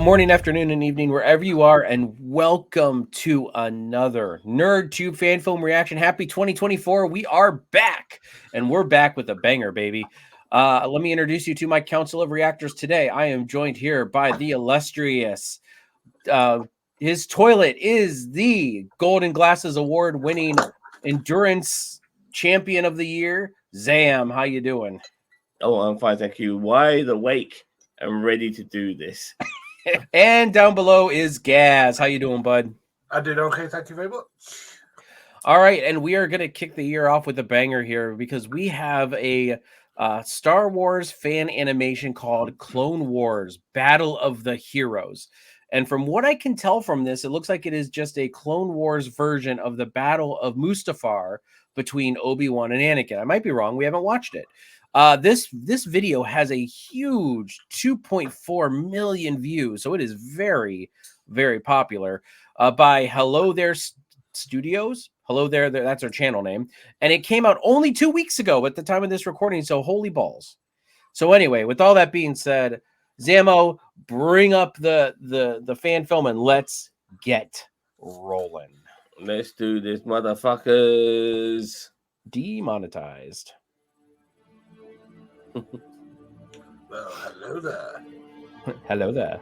morning, afternoon, and evening, wherever you are, and welcome to another NerdTube fan film reaction. Happy 2024. We are back, and we're back with a banger, baby. Let me introduce you to my Council of Reactors today. I am joined here by the illustrious, his toilet is the Golden Glasses Award winning endurance champion of the year, Zam. How you doing? Oh, I'm fine, thank you. Wide awake and ready to do this. And down below is Gaz. How you doing, bud? I did okay, thank you very much. All right, and we are going to kick the year off with a banger here because we have a Star Wars fan animation called Clone Wars Battle of the Heroes. And from what I can tell from this, it looks like it is just a Clone Wars version of the Battle of Mustefar between Obi-Wan and Anakin. I might be wrong. We haven't watched it. This video has a huge 2.4 million views, so it is very, very popular by Hello There Studios. Hello There, that's our channel name. And it came out only 2 weeks ago at the time of this recording, so holy balls. So anyway, with all that being said, Zamo, bring up the fan film and let's get rolling. Let's do this, motherfuckers. Demonetized. Well, hello there. Hello there.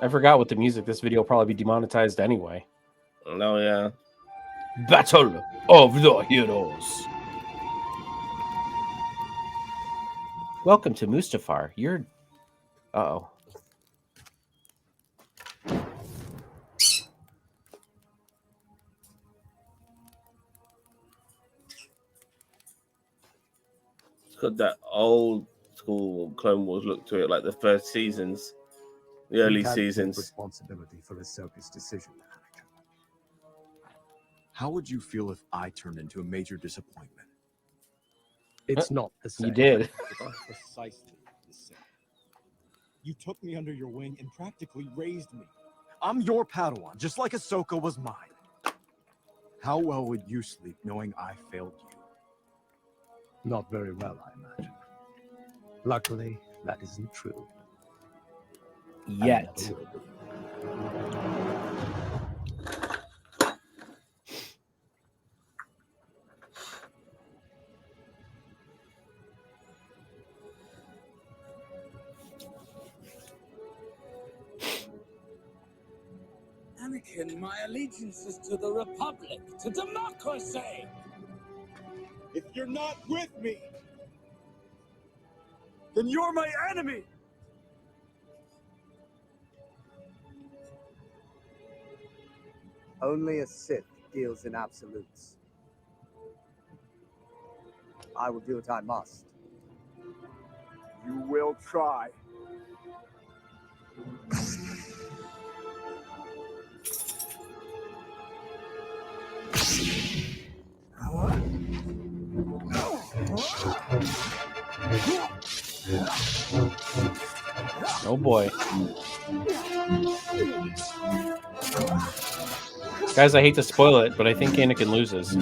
I forgot with the music. This video will probably be demonetized anyway. Oh, yeah. Battle of the Heroes. Welcome to Mustefar. You're... Uh-oh. It's got that old school Clone Wars look to it, like the first seasons, the early seasons. Responsibility for Ahsoka's decision, Anakin. How would you feel if I turned into a major disappointment? It's not the same. You did. It's precisely the same. You took me under your wing and practically raised me. I'm your Padawan, just like Ahsoka was mine. How well would you sleep knowing I failed you? Not very well, I imagine. Luckily, that isn't true. Yet. Anakin, my allegiance is to the Republic, to democracy! If you're not with me, then you're my enemy! Only a Sith deals in absolutes. I will do what I must. You will try. Oh boy. Guys, I hate to spoil it, but I think Anakin loses.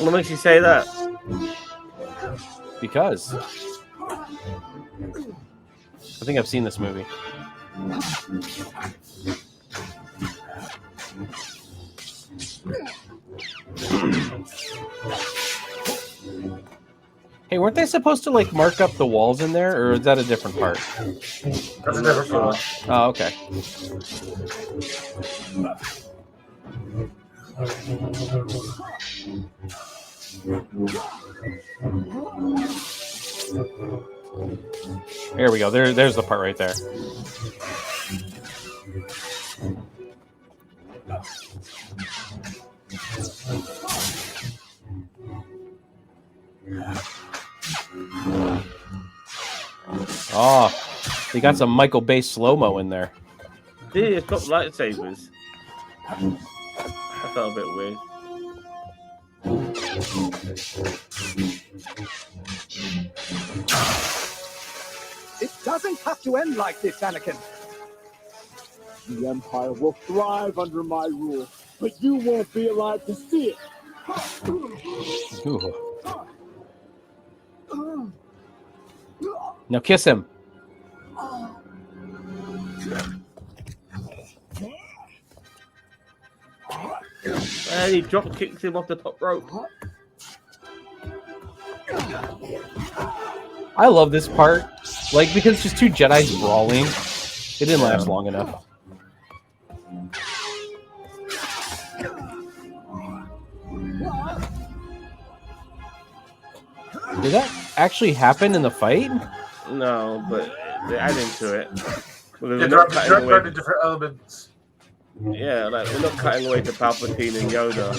What makes you say that? Because I think I've seen this movie. Hey, weren't they supposed to like mark up the walls in there, or is that a different part? That's a different one. Oh, okay. There we go. There's the part right there. Oh, they got some Michael Bay slow-mo in there. Dude, it's got lightsabers. I felt a bit weird. It doesn't have to end like this, Anakin. The Empire will thrive under my rule, but you won't be alive to see it. Ooh. Now kiss him. And he drop kicks him off the top rope. I love this part, like because it's just two Jedi's brawling. It didn't last long enough. Did that actually happen in the fight? No, but they're adding to it. Well, Yeah, they're not cutting away. they're different elements. Yeah, like we're not cutting away to Palpatine and Yoda.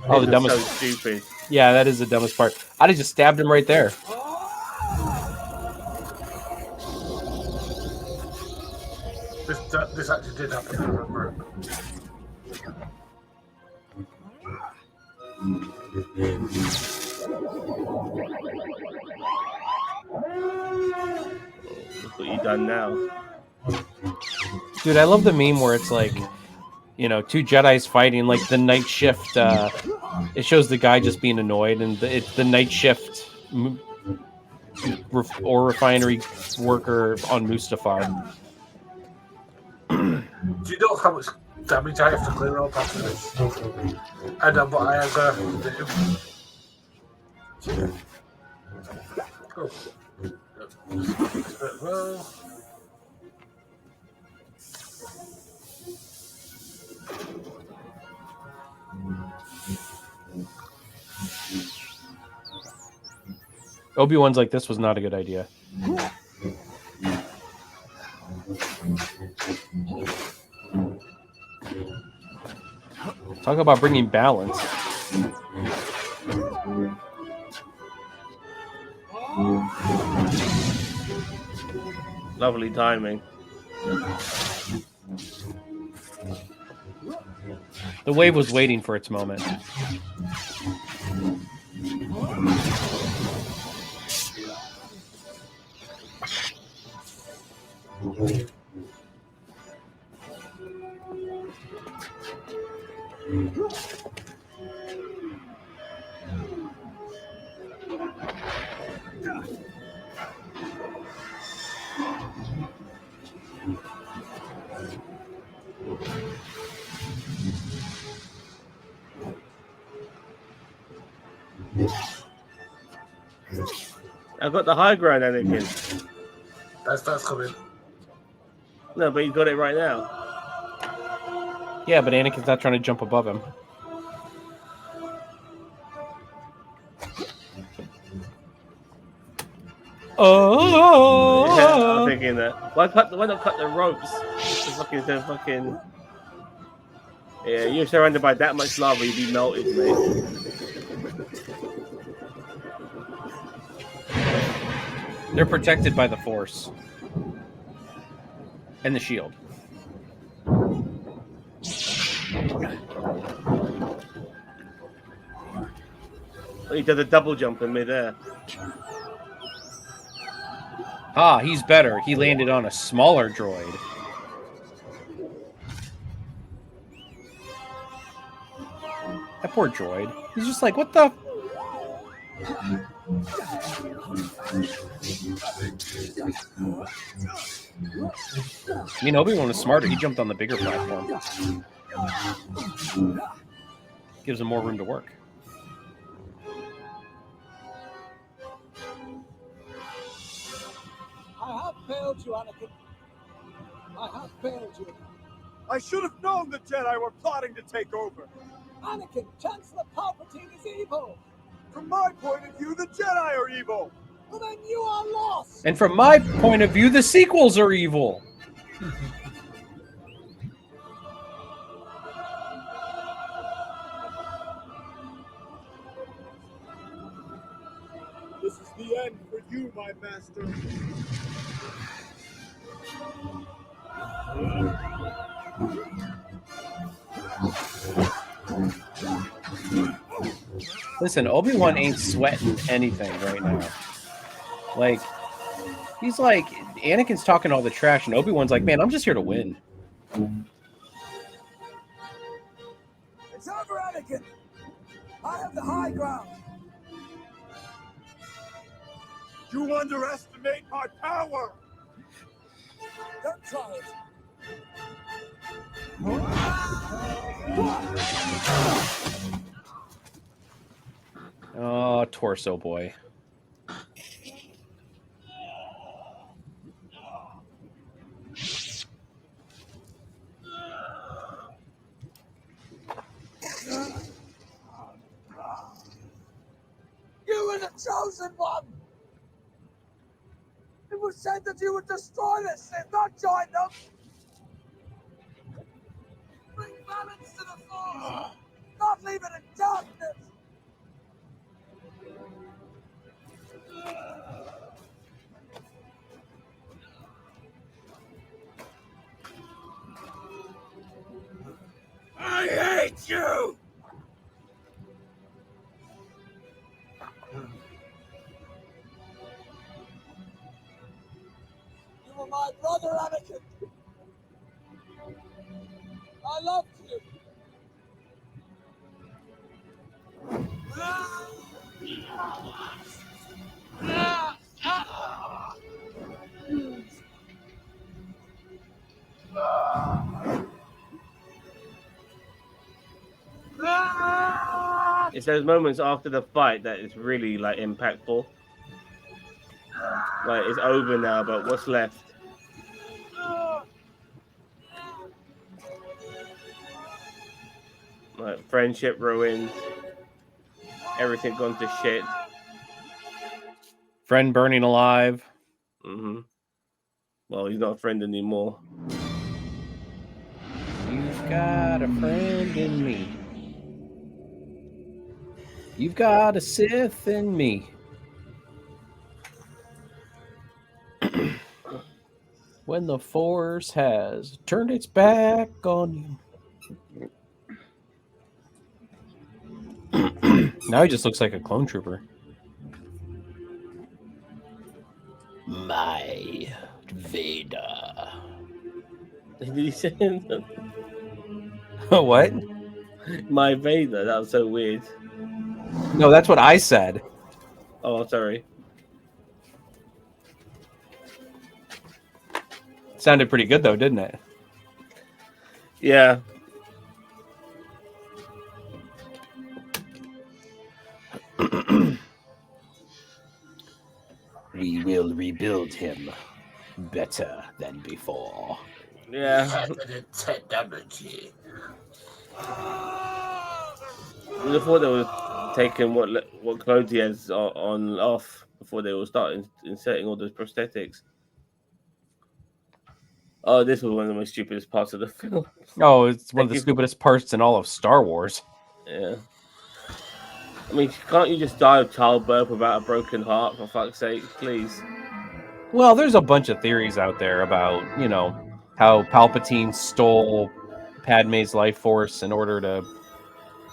Oh, the This is dumbest. So stupid. Yeah, that is the dumbest part. I'd have just stabbed him right there. This actually did happen. I remember it. Look what you done now. Dude, I love the meme where it's like, you know, two Jedi's fighting, like the night shift. It shows the guy just being annoyed, and it's the night shift or refinery worker on Mustefar. Do you know how much damage I have to clear up after this? I know, but I have to do. Oh. Well. Obi-Wan's like, this was not a good idea. Talk about bringing balance. Lovely timing. The wave was waiting for its moment. I got the high ground, Anakin. That's coming. No, but you got it right now. Yeah, but Anakin's not trying to jump above him. Oh! Yeah, I'm thinking that. Why not cut the ropes? The fucking. Yeah, you're surrounded by that much lava, you'd be melted, mate. They're protected by the Force. And the shield. Oh, he did a double jump in midair. Ah, he's better. He landed on a smaller droid. That poor droid. He's just like, what the? I mean, Obi-Wan was smarter. He jumped on the bigger platform. Gives him more room to work. I have failed you, Anakin. I have failed you. I should have known the Jedi were plotting to take over. Anakin, Chancellor Palpatine is evil. From my point of view, the Jedi are evil. Well, then you are lost. And from my point of view, the sequels are evil. This is the end for you, my master. Listen, Obi-Wan ain't sweating anything right now. Like, he's like, Anakin's talking all the trash, and Obi-Wan's like, man, I'm just here to win. It's over, Anakin. I have the high ground. You underestimate my power! Don't try it. Oh, torso boy. You were the chosen one. It was said that you would destroy the Sith, not join them. Bring balance to the Force, not leave it in darkness. I hate you! You were my brother, Anakin. I loved you. It's those moments after the fight that is really like impactful. Like it's over now, but what's left? Like friendship ruined, everything gone to shit. Friend burning alive. Mm-hmm. Well, he's not a friend anymore. You've got a friend in me. You've got a Sith in me. When the Force has turned its back on you. Now he just looks like a clone trooper. My Vader. Did he say that? What? My Vader? That was so weird. No, that's what I said. Oh, sorry. Sounded pretty good though, didn't it? Yeah. We will rebuild him better than before. Yeah. Technology. I thought they were taking what clothes he has on off before they will start inserting all those prosthetics. Oh, this was one of the most stupidest parts of the film. Oh, it's one of the stupidest parts in all of Star Wars. Yeah. I mean, can't you just die of childbirth without a broken heart, for fuck's sake, please? Well, there's a bunch of theories out there about, you know, how Palpatine stole Padme's life force in order to,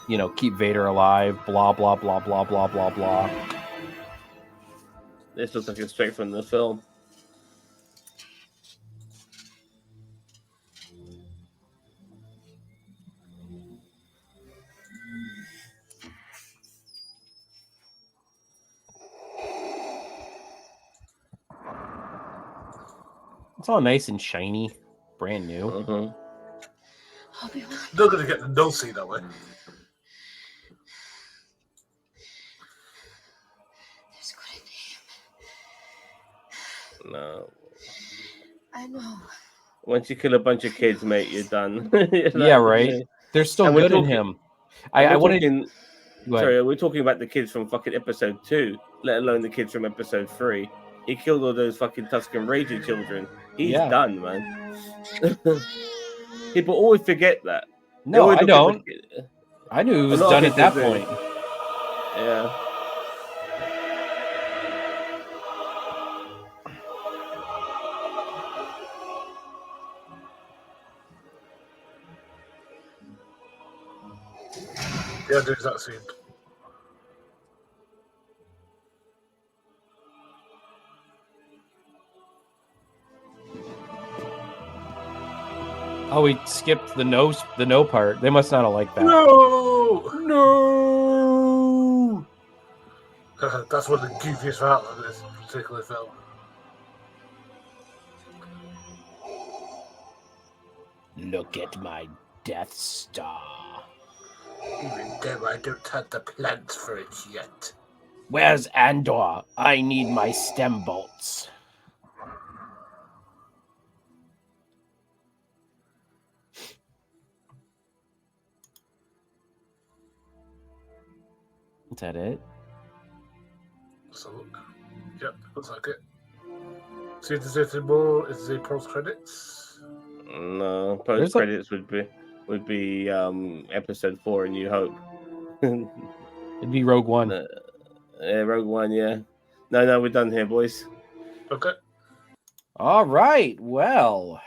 you know, keep Vader alive, blah, blah, blah, blah, blah, blah, blah. This looks like it's straight from the film. It's all nice and shiny, brand new. Uh-huh. They're going to get the no see that way. No. I know. Once you kill a bunch of kids, mate, you're done. Yeah, right. They're still good in him. I wanted. Sorry, we're talking about the kids from fucking episode 2, let alone the kids from episode 3. He killed all those fucking Tusken Raider children. He's done, man. People always forget that. No, I don't. I knew he was done at that point. Yeah. Yeah, the exact same. Oh, we skipped the no part. They must not have liked that. No! No! That's one of the goofiest parts of this particular film. Look at my Death Star. Even though I don't have the plans for it yet. Where's Andor? I need my stem bolts. Is that it? So, yep, looks like it. See if there's anything more. Is the post credits? No, post credits would be episode 4 in New Hope. It'd be Rogue One. Rogue One, yeah. No, we're done here, boys. Okay. All right. Well,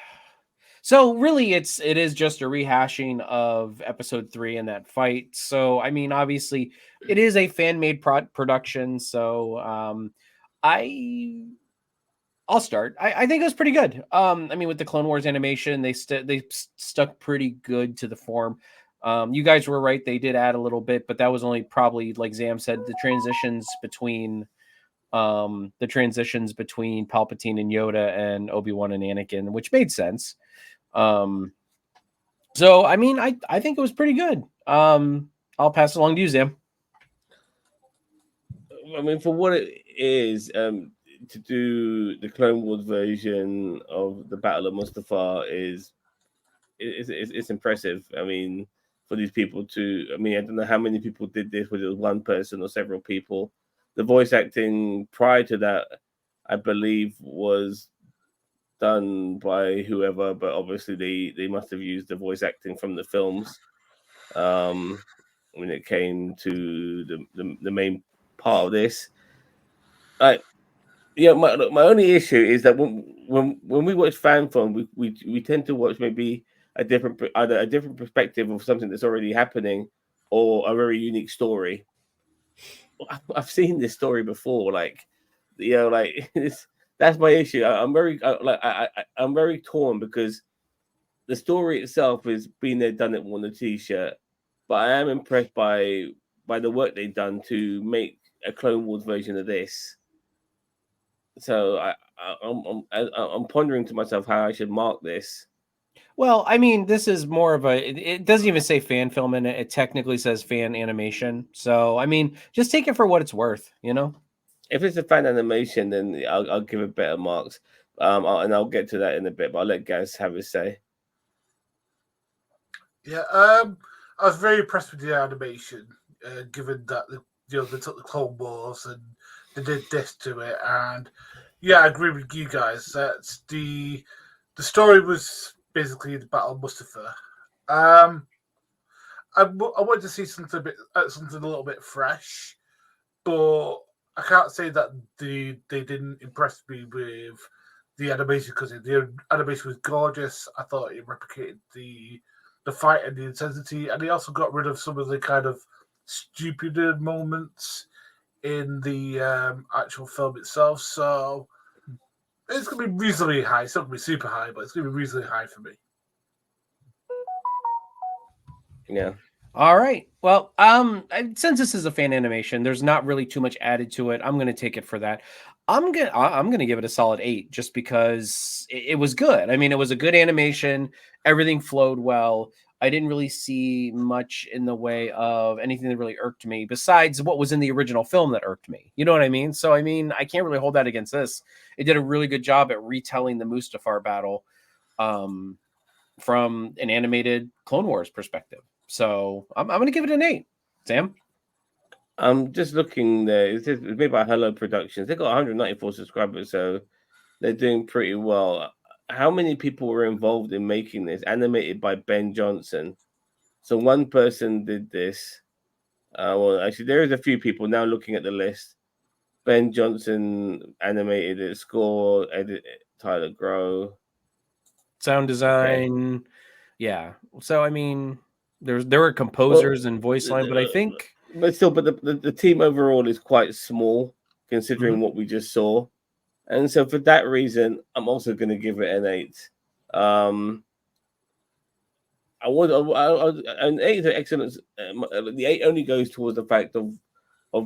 so really, it is just a rehashing of episode 3 and that fight. So, I mean, obviously, it is a fan-made production. So, I'll start. I think it was pretty good. I mean, with the Clone Wars animation, they stuck pretty good to the form. You guys were right; they did add a little bit, but that was only probably, like Zam said, the transitions between Palpatine and Yoda and Obi-Wan and Anakin, which made sense. So I mean, I think it was pretty good. I'll pass it along to you, Zam. I mean, for what it is, to do the Clone Wars version of the Battle of Mustafar it's impressive. I mean, for these people I don't know how many people did this, whether it was one person or several people. The voice acting prior to that, I believe, was done by whoever, but obviously they must have used the voice acting from the films when it came to the main part of this. My only issue is that when we watch fan film, we tend to watch maybe either a different perspective of something that's already happening or a very unique story. I've seen this story before, that's my issue. I'm very torn because the story itself is been there, done it, worn the t-shirt, but I am impressed by the work they've done to make a Clone Wars version of this. So I'm pondering to myself how I should mark this. Well, I mean, this is more of it doesn't even say fan film in it. It technically says fan animation. So, I mean, just take it for what it's worth, you know? If it's a fan animation, then I'll give it better marks. And I'll get to that in a bit, but I'll let Gaz have his say. Yeah, I was very impressed with the animation, given that they took the Clone Wars and they did this to it. And yeah, I agree with you guys that the story was basically the Battle of Mustafar. I wanted to see something a little bit fresh, but I can't say that they didn't impress me with the animation, because the animation was gorgeous. I thought it replicated the fight and the intensity, and they also got rid of some of the kind of stupider moments in the actual film itself. So it's going to be reasonably high. It's not going to be super high, but it's going to be reasonably high for me. Yeah. All right. Well, since this is a fan animation, there's not really too much added to it. I'm going to take it for that. I'm going to give it a solid 8 just because it was good. I mean, it was a good animation. Everything flowed well. I didn't really see much in the way of anything that really irked me besides what was in the original film that irked me. You know what I mean? So, I mean, I can't really hold that against this. It did a really good job at retelling the Mustafar battle from an animated Clone Wars perspective. So I'm going to give it an 8. Sam? I'm just looking there. It's made by Hello Productions. They've got 194 subscribers, so they're doing pretty well. How many people were involved in making this? Animated by Ben Johnson. So one person did this. Well, actually, there is a few people now looking at the list. Ben Johnson animated it. Score, edit, Tyler Grow. Sound design. Okay. Yeah. So, I mean, There were composers and voice line, but I think, but still, the team overall is quite small considering what we just saw, and so for that reason, I'm also going to give it an 8. An 8 is an excellent. The 8 only goes towards the fact of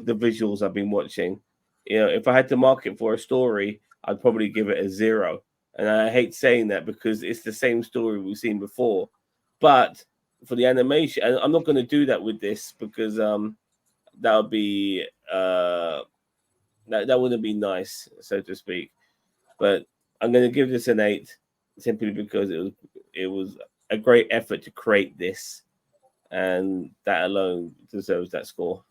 the visuals I've been watching. You know, if I had to mark it for a story, I'd probably give it a 0. And I hate saying that because it's the same story we've seen before. But for the animation, and I'm not going to do that with this because that would be that wouldn't be nice, so to speak. But I'm going to give this an 8 simply because it was a great effort to create this, and that alone deserves that score.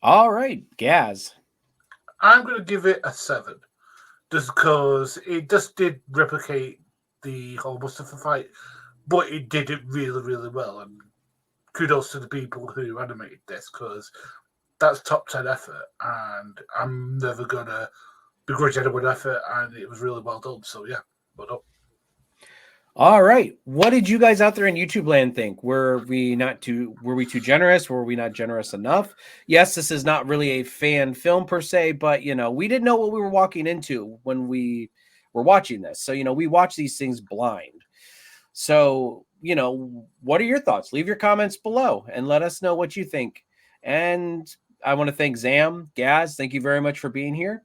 All right, Gaz. I'm going to give it a 7, just because it just did replicate the whole Mustefar fight, but it did it really, really well. And kudos to the people who animated this, because that's top 10 effort, and I'm never going to begrudge anyone effort, and it was really well done. So yeah, well done. All right. What did you guys out there in YouTube land think? Were we too generous? Were we not generous enough? Yes, this is not really a fan film per se, but we didn't know what we were walking into when we were watching this. So, we watch these things blind. So, what are your thoughts? Leave your comments below and let us know what you think. And I want to thank Zam, Gaz, thank you very much for being here.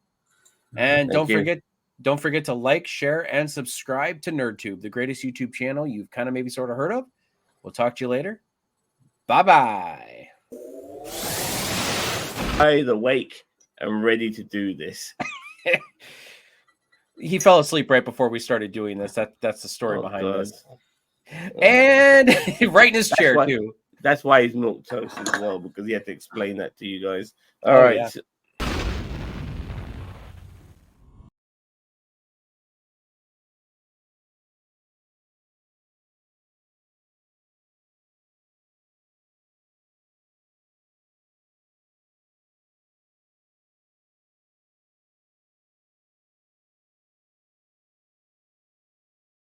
And don't forget to like, share, and subscribe to NerdTube, the greatest YouTube channel you've kind of maybe sort of heard of. We'll talk to you later. Bye-bye. I'm awake and ready to do this. He fell asleep right before we started doing this. That's the story behind this. Oh. And right in his chair, too. That's why he's milk toast as well, because he had to explain that to you guys. All right. Yeah.